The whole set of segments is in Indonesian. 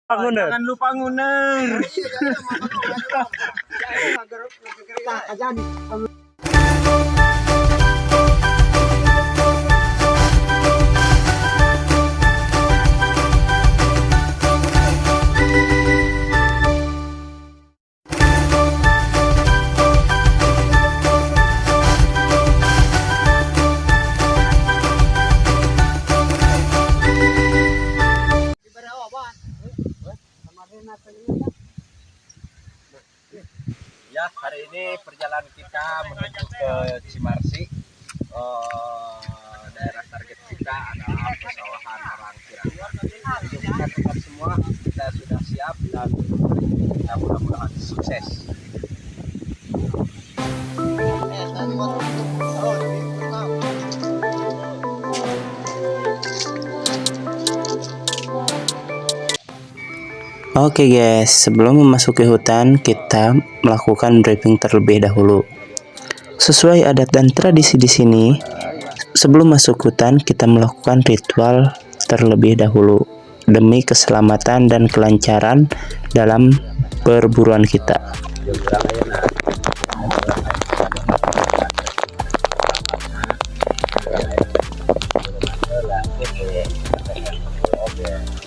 Nguner. Jangan lupa nguner. Ya, hari ini perjalanan kita menuju ke Cimarsi. Daerah target kita adalah pesawahan orang Cirangan. Jadi teman-teman semua, kita sudah siap dan kita mudah-mudahan sukses. Oke guys, sebelum memasuki hutan, kita melakukan briefing terlebih dahulu. Sesuai adat dan tradisi di sini, sebelum masuk hutan, kita melakukan ritual terlebih dahulu demi keselamatan dan kelancaran dalam perburuan kita.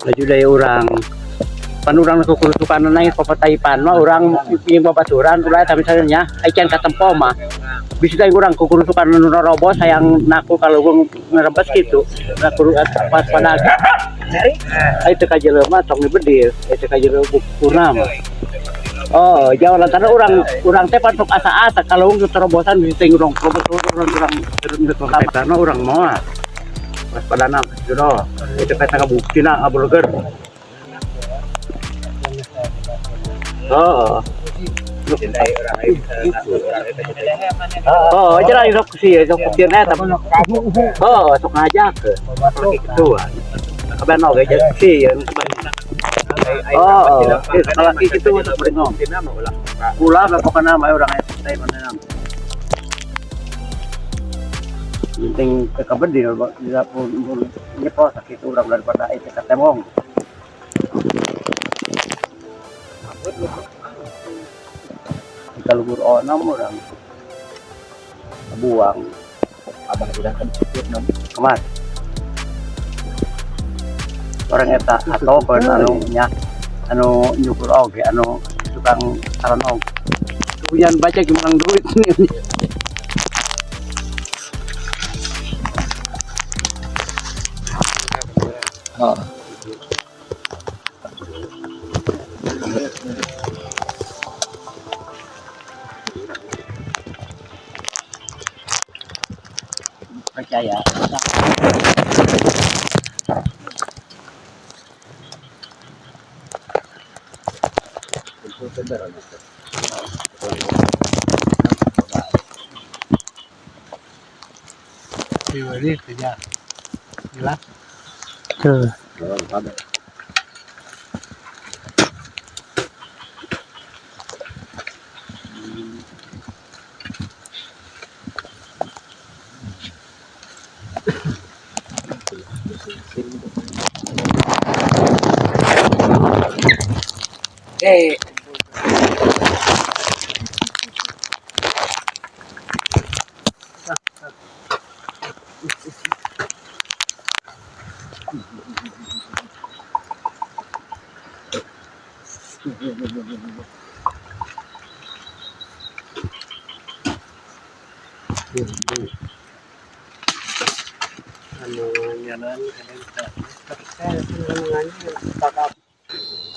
Laju dari orang panurang ku kurusukan naik papataipan mah orang yang babaturan tulai tapi misalnya aican katempo mah bisa dari orang ku kurusukan robo sayang naku kalau gua ngerebas gitu naku pas panaga ai teu kajelema tong dibedil ai teu kajelema purnama. Oh jauh lantaran orang teh patok asa-asa kalau terobosan bisa urang orang karena orang mau pas padana jodoh itu kata kabuktina abulger. Oh, oh, jalan itu sih, itu kucingnya tapi, oh, sok ngajak ke, lagi ketua, kapan mau gak jadi sih, oh, kalau gitu untuk beringong, pulang apa kan nama orang yang saya mana nama, penting kekabar dia pun nyepos sakit orang daripada itu ketemong. Kita lugur onam orang buang abang udah kencit nom kemas orang eta atau pen anu nyukur oge anu tukang saran oge punya baca gimana duit nih. Oh. Percaya. Ini kerja. Jelas. Tuh.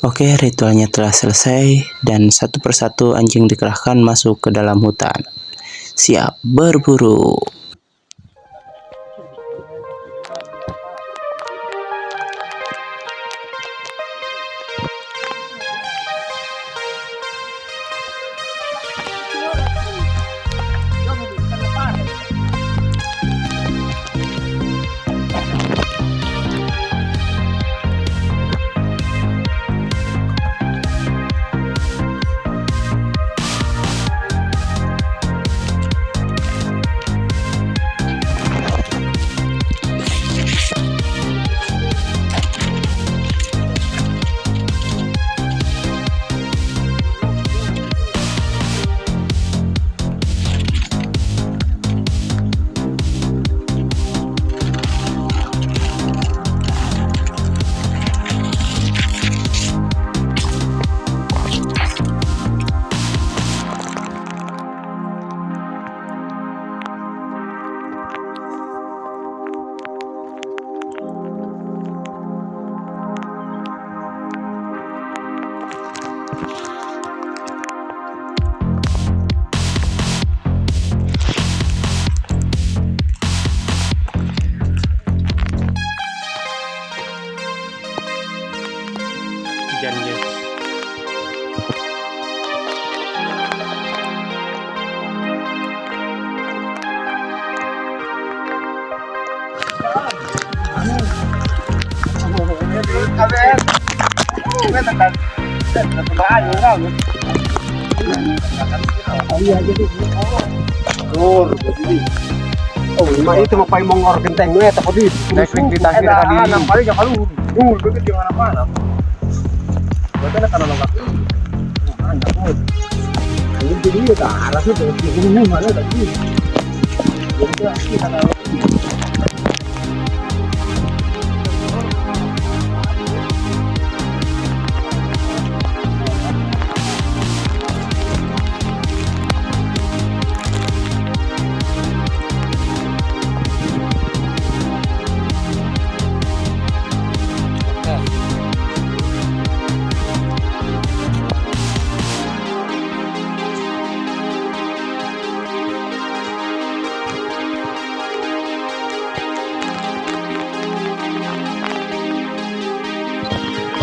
Oke, ritualnya telah selesai dan satu persatu anjing dikerahkan masuk ke dalam hutan. Siap berburu. hujan guys. Oh, lima itu mau paling mongor genteng gue tapi naik di tangkir tadi. Paling enggak kalau begitu di mana-mana. Buatnya karena enggak. Anda pun. Ini jadi ya arahnya dari sini mana tadi. Jadi kita kalau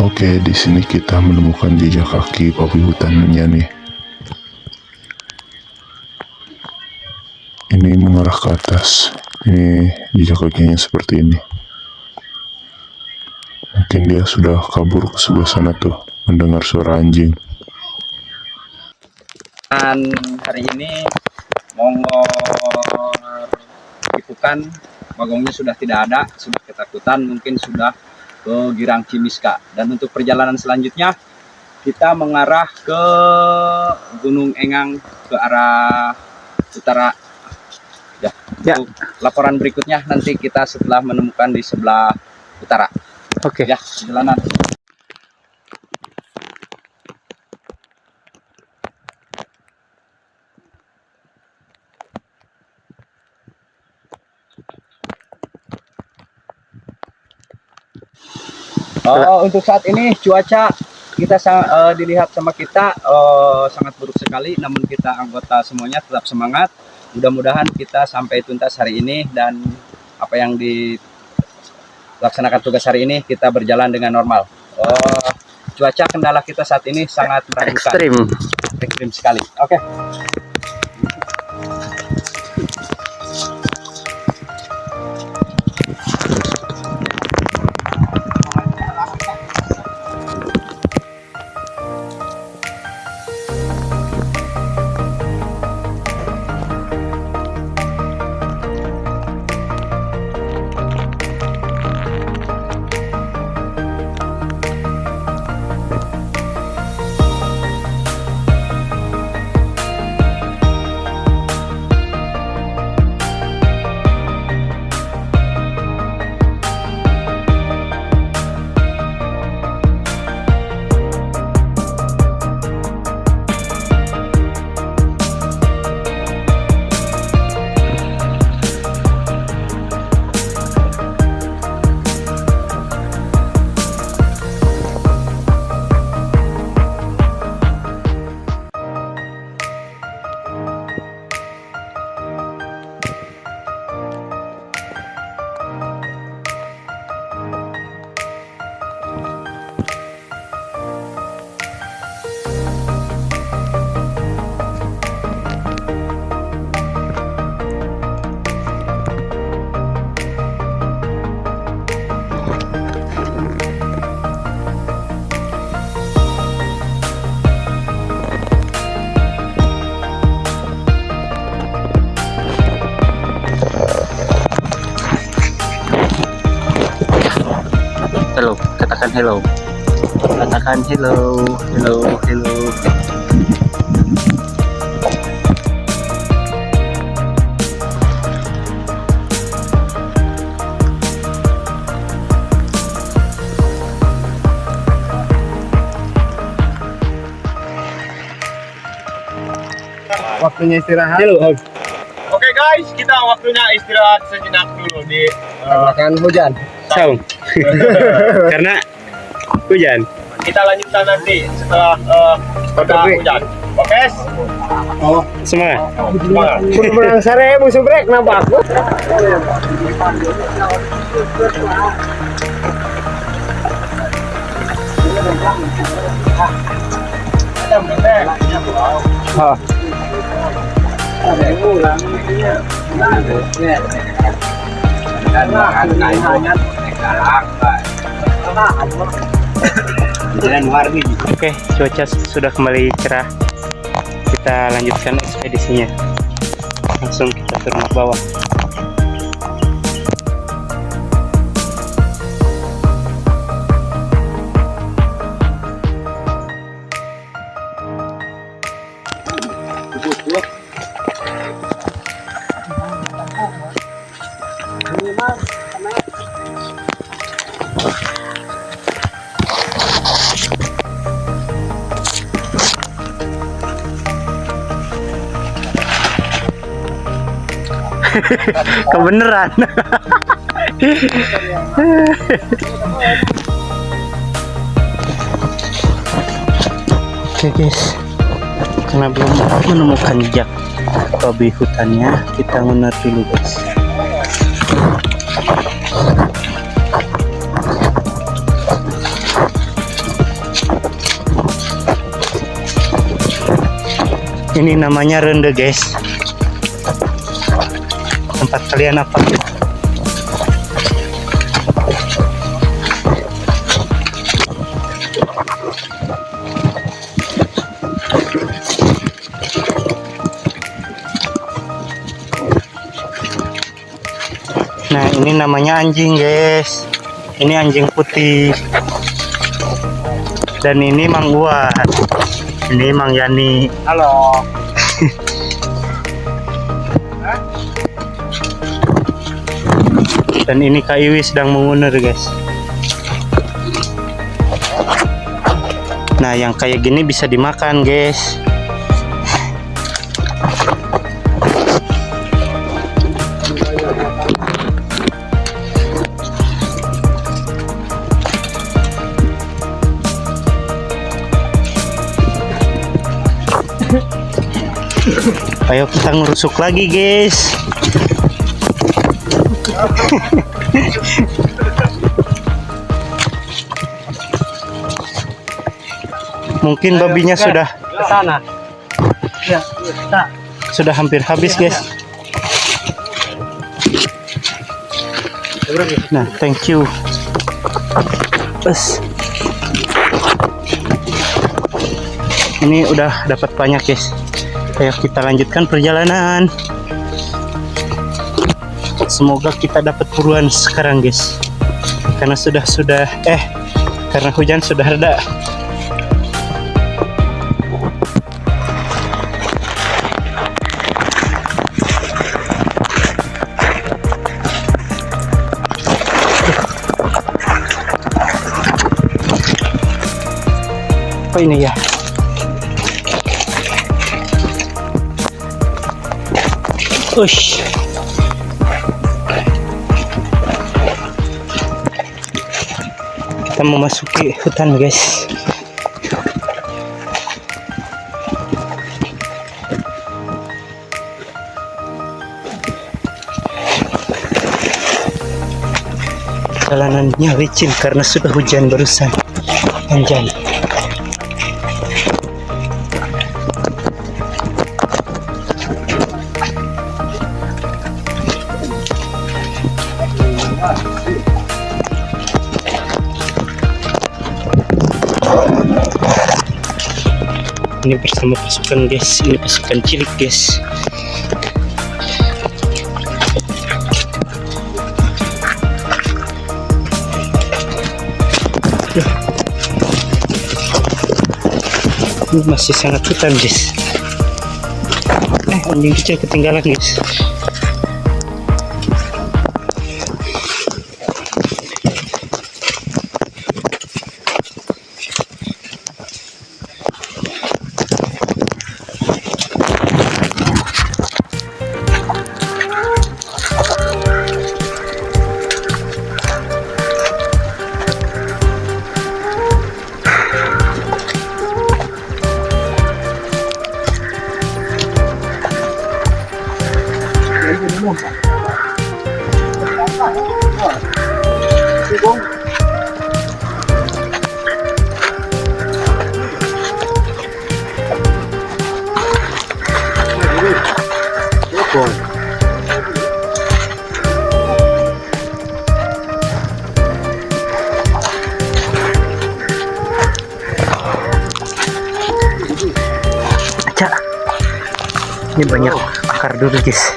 Oke, di sini kita menemukan jejak kaki babi hutannya nih. Ini mengarah ke atas. Ini jejak kakinya seperti ini. Mungkin dia sudah kabur ke sebelah sana tuh, mendengar suara anjing. Dan hari ini mongor Ipukan bagongnya sudah tidak ada, sudah ketakutan, mungkin sudah ke Girang Cimiska. Dan untuk perjalanan selanjutnya kita mengarah ke Gunung Engang ke arah utara. Ya. Untuk laporan berikutnya nanti kita setelah menemukan di sebelah utara. Oke. Ya, perjalanan. Untuk saat ini cuaca kita dilihat sama kita sangat buruk sekali, namun kita anggota semuanya tetap semangat. Mudah-mudahan kita sampai tuntas hari ini dan apa yang dilaksanakan tugas hari ini kita berjalan dengan normal. Cuaca kendala kita saat ini sangat meragukan. Ekstrim sekali. Oke. Hello, katakan hello. Katakan hello, hello, hello. Waktunya istirahat. Oke guys, kita waktunya istirahat sejenak dulu di Makan hujan. Saung. Karena hujan. kita lanjutkan nanti setelah hujan. Oke? Semangat. Semangat. Menang sare musuh brek nampak. Oh. Oke, cuaca sudah kembali cerah. Kita lanjutkan ekspedisinya. Langsung kita ke rumah bawah. Kebeneran. Oke guys, karena belum menemukan jejak babi hutannya, kita mundur dulu guys. Ini namanya rende guys. Tempat kalian apa? Nah, ini namanya anjing guys. Ini anjing putih. Dan ini Mang Uat. Ini Mang Yani. Halo. Dan ini Kak Iwi sedang mengunur guys. Nah, yang kayak gini bisa dimakan guys. Ayo kita ngerusuk lagi guys. Mungkin babinya sudah Ke sana. Ya, kita. sudah hampir habis guys. Nah, thank you. Bes. Ini udah dapat banyak guys. Ayo kita lanjutkan perjalanan. Semoga kita dapat buruan sekarang guys. Karena karena hujan sudah reda. Apa ini ya? Ush. Kita memasuki hutan guys. Jalanannya licin karena sudah hujan barusan. Anjay. Ini bersama pasukan guys, ini pasukan cilik guys. Ini masih sangat hutan guys. Anjing kecil ketinggalan guys. Ini banyak akar dulu guys,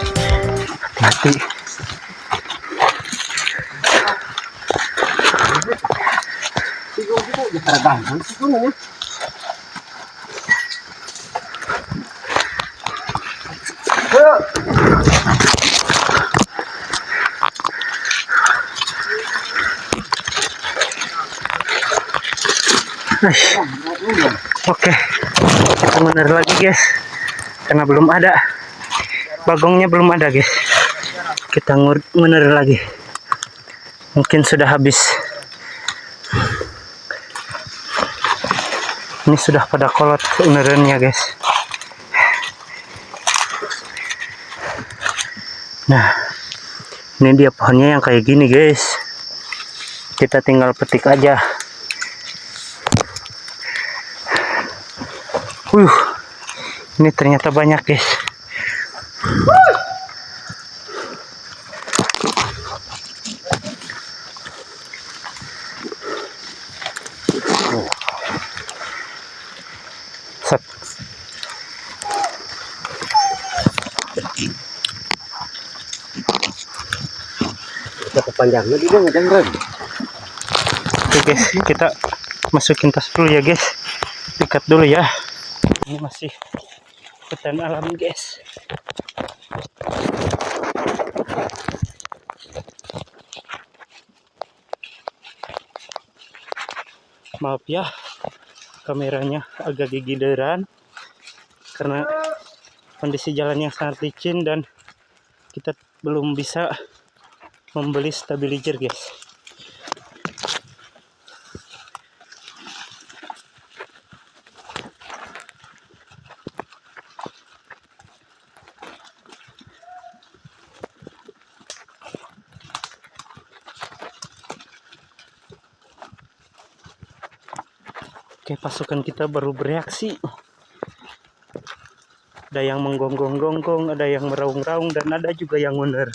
hati-hati. Oke, kita bener lagi guys, karena belum ada bagongnya, belum ada guys. Kita bener lagi, mungkin sudah habis. Ini sudah pada kolot unerannya guys. Nah, ini dia pohonnya yang kayak gini guys. Kita tinggal petik aja. Ini ternyata banyak guys. Set. Panjangnya juga ngedengerin. Oke guys, kita masukin tas dulu ya guys. Ikat dulu ya. Ini masih hutan alam guys. Maaf ya, kameranya agak gigideran karena kondisi jalan yang sangat licin dan kita belum bisa membeli stabilizer guys. Oke, pasukan kita baru bereaksi. Ada yang menggonggong-gonggong, ada yang meraung-raung, dan ada juga yang uner.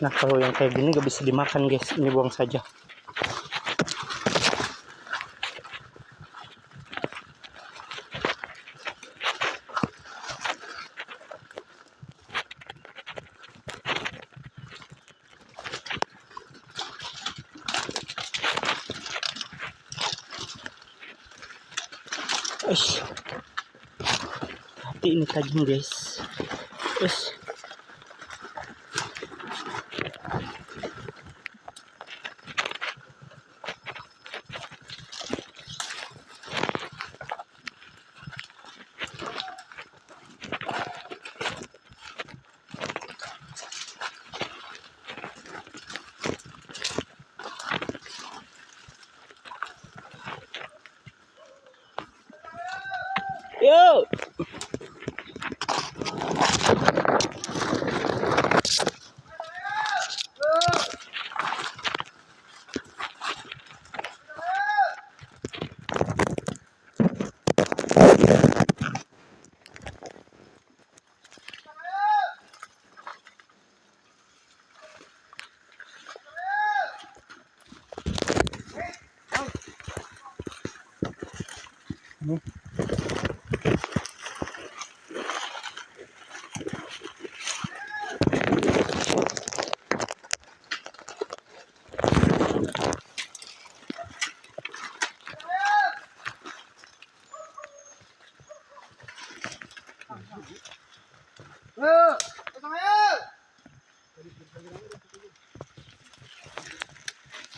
Nah, kalau yang kayak gini gak bisa dimakan guys, ini buang saja. Hati ini tajam guys. Yo.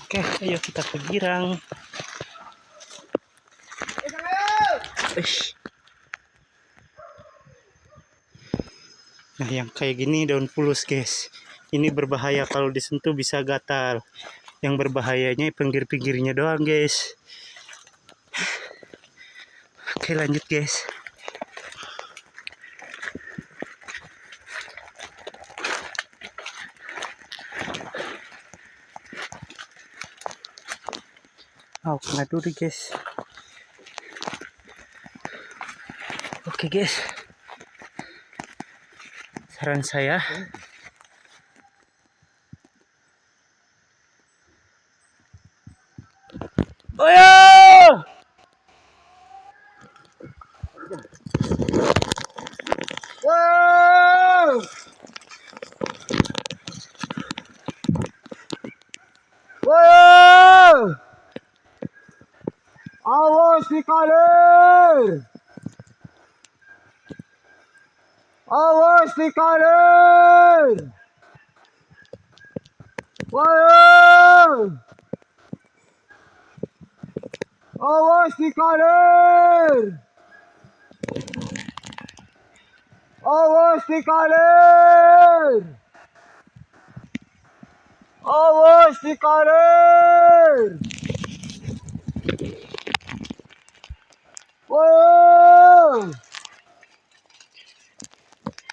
Oke, ayo kita ke girang. Nah, yang kayak gini daun pulus guys. Ini berbahaya, kalau disentuh bisa gatal. Yang berbahayanya pinggir-pinggirnya doang guys. Oke, lanjut guys. Kena duri guys. Oke guys, saran saya oh ya, Wow! Wow! Awas di kalir! Awas di kalir! Wow! Awas di kalir! Awas di kalir! Awas di kalir! Wow!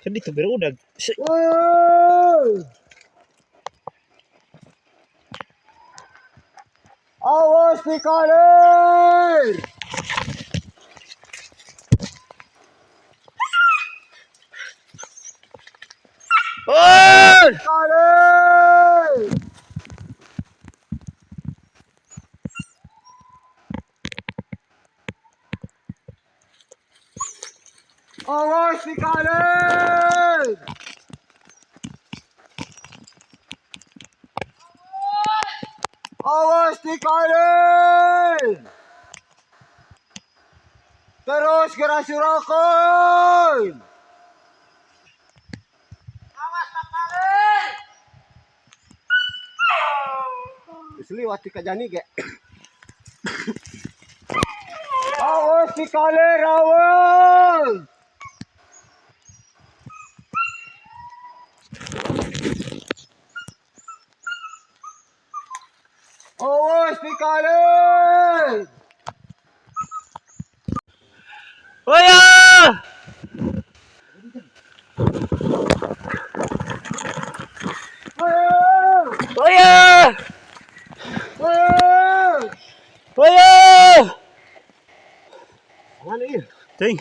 kan itu udah. Wow! Awas di kalir! Oh! Kalir! Awas di kalir! Awas di kalir! Terus gerak surakan! Awas di kalir! Seliwat di kajani ke? Awas di kalir, awas! Awas di kalir! Oh ya! Oh ya! Oh ya! Mana ini? Ting.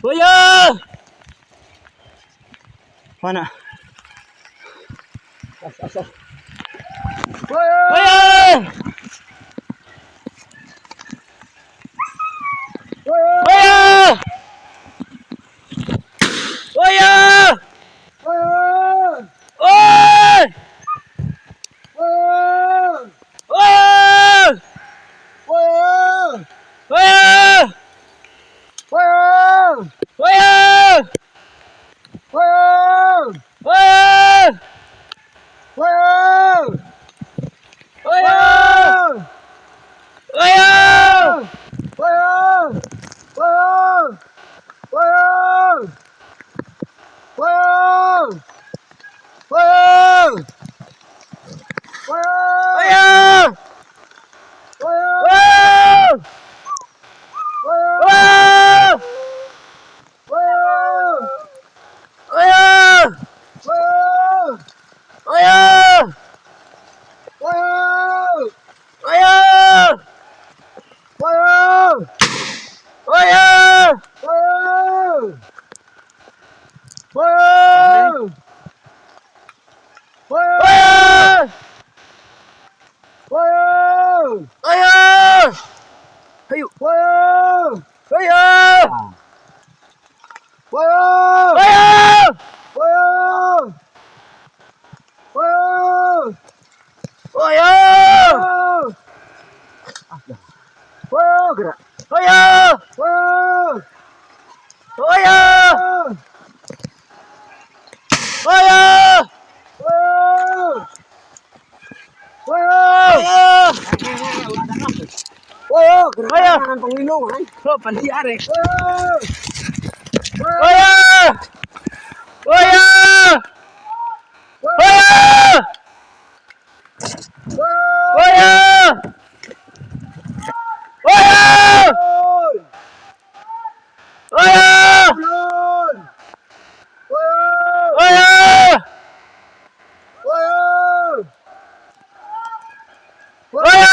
Oh ya! Mana? Oh ya! Oh ya! Oh ya! Oh! Oh! Oh! Oh ya! Oh! Oh ya! Oh ya! Oh ya! Oh! Oh! Oh ya! Oh ya! Oh ya! Oh ya! Oh ya! Oh ya! Ayo! Oh ya! Oh ya! Oh ya! Gerak. Oh ya! Oh ya! Oh ya! Oh ya! Gerak. Oh ya! Penglindung, Oh, pantiare. Oh ya! Oh ya! Oh ya! Oh ya! Oh ya! Oh ya! Oh ya! Oh ya!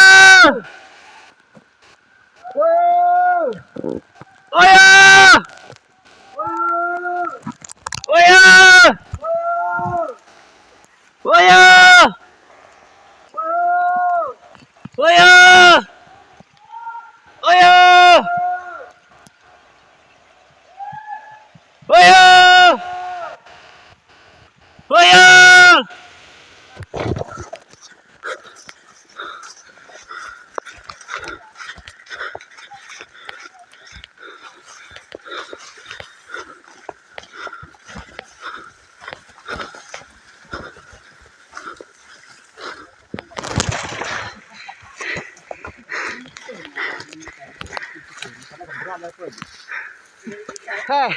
Heh,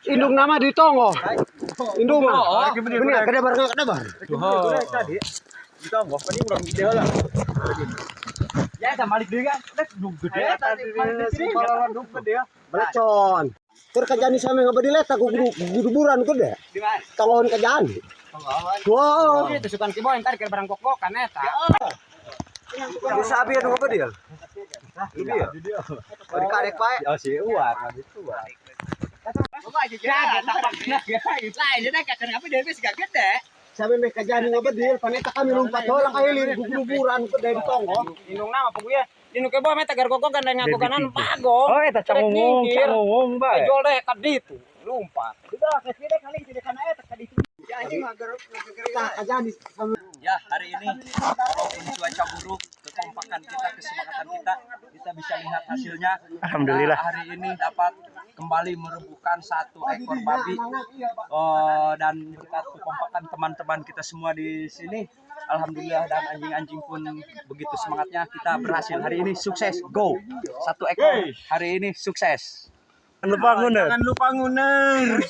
indung nama di tongo. Indung nama. Bener, kada bar kada bar. Tadi kita nggak tadi kurang video lah. Ya, ada malik dia kan. Duk gede tadi kalau duk gede. Belecon. Tur kajani sami ngabadilet aku guduburan ku deh. Di mana? Tongon kajani. Wow. Itu sukan kibo entar ke barang kokokan eta. Bisa abi anu ngabadil. Dia. Bari karek bae. Oh si uar itu uar. Bapak aja ya, tapak nak ya. Lain dia kan apa dia wis gak gede. Sami me kajani ngabadil paneta kami lumpat holang kahilir guduburan ku deh di tongo. Indung nama apa gue? Indung kebo meta gar kokok kan ngaku kanan pago. Oh eta cangungong bae. Jol deh kaditu lumpat. Udah kesini kali tidak kana eta kaditu. Ya anjing mager kajani. Ya, hari ini walaupun cuaca buruk, kekompakan kita, kesemangatan kita bisa lihat hasilnya. Alhamdulillah. Hari ini dapat kembali merebuhkan 1 ekor babi. Dan berkat kekompakan teman-teman kita semua di sini, alhamdulillah, dan anjing-anjing pun begitu semangatnya, kita berhasil hari ini sukses. Go. 1 ekor hari ini sukses. Jangan lupa nguner.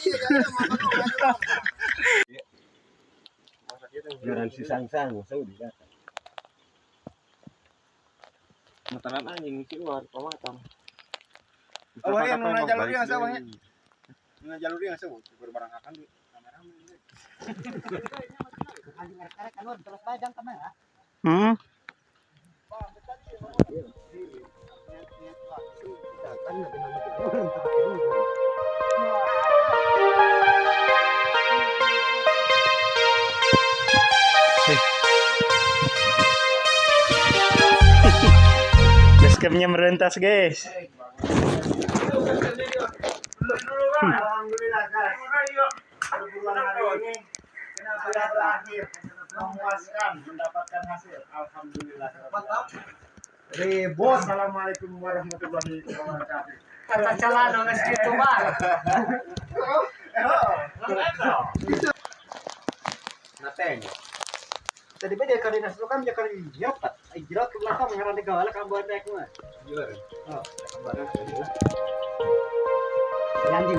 Jalan si sang-sang, saudi kan. Mataran anjing si luar pematang. Oh, yang nuna jalur yang sama ya. Nuna jalur yang sama berbarang akan di kamera. Anjing karek kan terus pajang kamera. Basecampnya merentas guys. Alhamdulillah guys. Perburuan hari ini sudah berakhir, memuaskan, mendapatkan hasil. Alhamdulillah. Bos, Assalamualaikum warahmatullahi wabarakatuh. Kata celana geus kitu mah. nateng. Tadi ba dia kali nasu kan dia kali nyopat. Ai jerat ke belakang ngaran digawala ka buat dek mah. Oh, yang di